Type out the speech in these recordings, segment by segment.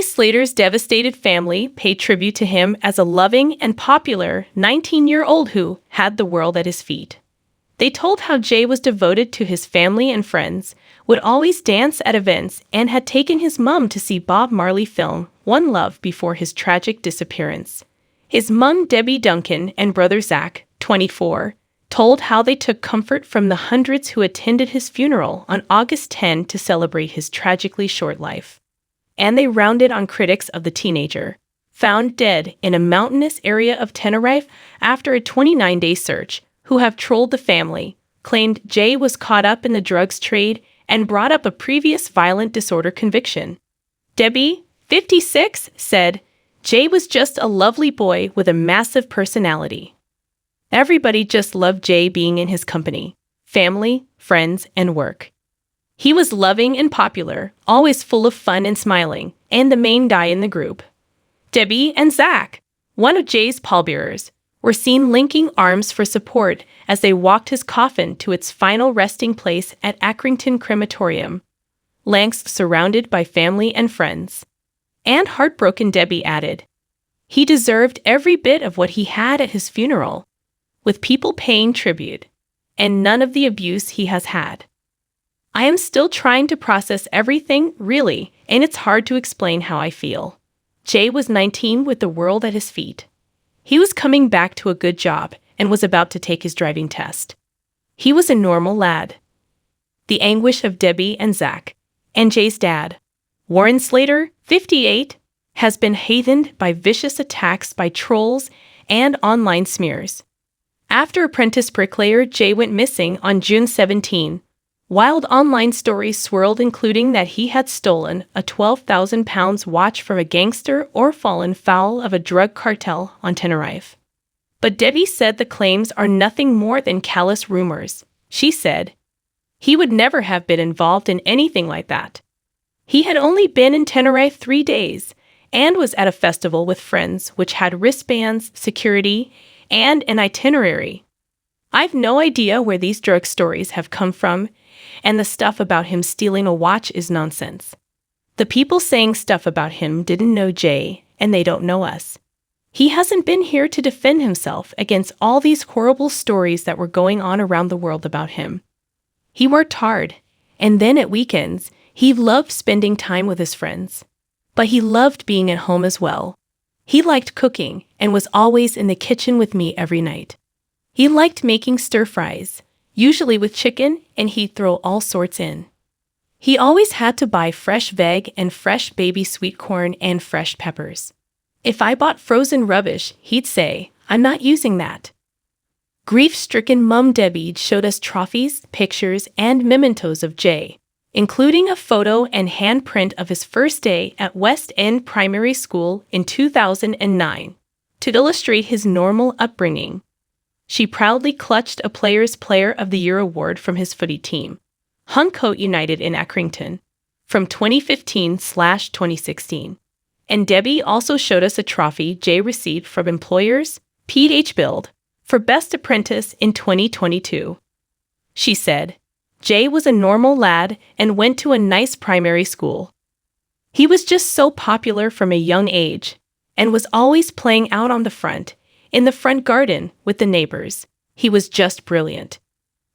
Slater's devastated family paid tribute to him as a loving and popular 19-year-old who had the world at his feet. They told how Jay was devoted to his family and friends, would always dance at events, and had taken his mom to see Bob Marley film One Love before his tragic disappearance. His mom, Debbie Duncan, and brother Zach, 24, told how they took comfort from the hundreds who attended his funeral on August 10 to celebrate his tragically short life. And they rounded on critics of the teenager, found dead in a mountainous area of Tenerife after a 29-day search, who have trolled the family, claimed Jay was caught up in the drugs trade, and brought up a previous violent disorder conviction. Debbie, 56, said, Jay was just a lovely boy with a massive personality. Everybody just loved Jay being in his company, family, friends, and work. He was loving and popular, always full of fun and smiling, and the main guy in the group. Debbie and Zach, one of Jay's pallbearers, were seen linking arms for support as they walked his coffin to its final resting place at Accrington Crematorium. Lanks surrounded by family and friends. And heartbroken Debbie added, he deserved every bit of what he had at his funeral, with people paying tribute, and none of the abuse he has had. I am still trying to process everything, really, and it's hard to explain how I feel. Jay was 19 with the world at his feet. He was coming back to a good job and was about to take his driving test. He was a normal lad. The anguish of Debbie and Zach, and Jay's dad, Warren Slater, 58, has been heathened by vicious attacks by trolls and online smears. After apprentice bricklayer Jay went missing on June 17, wild online stories swirled, including that he had stolen a £12,000 watch from a gangster or fallen foul of a drug cartel on Tenerife. But Debbie said the claims are nothing more than callous rumors. She said, he would never have been involved in anything like that. He had only been in Tenerife 3 days and was at a festival with friends which had wristbands, security, and an itinerary. I've no idea where these drug stories have come from, and the stuff about him stealing a watch is nonsense. The people saying stuff about him didn't know Jay, and they don't know us. He hasn't been here to defend himself against all these horrible stories that were going on around the world about him. He worked hard, and then at weekends, he loved spending time with his friends. But he loved being at home as well. He liked cooking and was always in the kitchen with me every night. He liked making stir-fries, usually with chicken, and he'd throw all sorts in. He always had to buy fresh veg and fresh baby sweet corn and fresh peppers. If I bought frozen rubbish, he'd say, I'm not using that. Grief-stricken Mum Debbie showed us trophies, pictures, and mementos of Jay, including a photo and handprint of his first day at West End Primary School in 2009, to illustrate his normal upbringing. She proudly clutched a Players' Player of the Year award from his footy team, Huncoat United in Accrington, from 2015/2016. And Debbie also showed us a trophy Jay received from Employers, Peterborough, for Best Apprentice in 2022. She said, Jay was a normal lad and went to a nice primary school. He was just so popular from a young age and was always playing out on the front, in the front garden with the neighbors. He was just brilliant.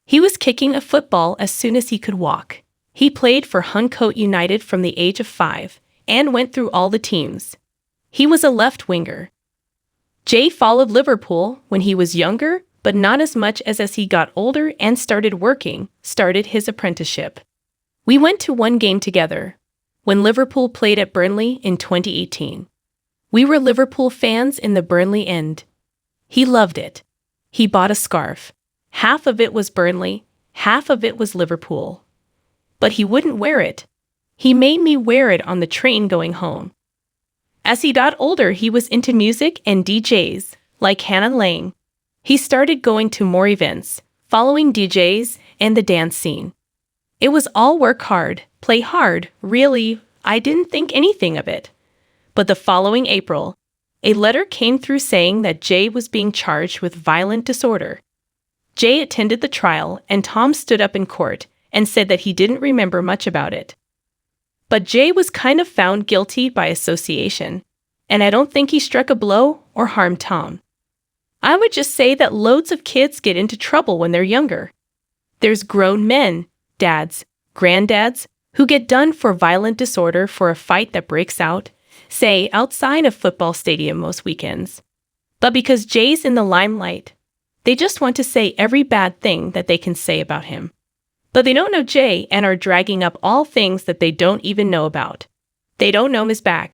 He was kicking a football as soon as he could walk. He played for Huncoat United from the age of 5 and went through all the teams. He was a left winger. Jay followed Liverpool when he was younger, but not as much as he got older and started his apprenticeship. We went to one game together, when Liverpool played at Burnley in 2018. We were Liverpool fans in the Burnley end. He loved it. He bought a scarf. Half of it was Burnley, half of it was Liverpool. But he wouldn't wear it. He made me wear it on the train going home. As he got older, he was into music and DJs, like Hannah Lang. He started going to more events, following DJs and the dance scene. It was all work hard, play hard, really. I didn't think anything of it. But the following April, a letter came through saying that Jay was being charged with violent disorder. Jay attended the trial, and Tom stood up in court and said that he didn't remember much about it. But Jay was kind of found guilty by association, and I don't think he struck a blow or harmed Tom. I would just say that loads of kids get into trouble when they're younger. There's grown men, dads, granddads, who get done for violent disorder for a fight that breaks out, say, outside a football stadium most weekends. But because Jay's in the limelight, they just want to say every bad thing that they can say about him. But they don't know Jay and are dragging up all things that they don't even know about. They don't know his back.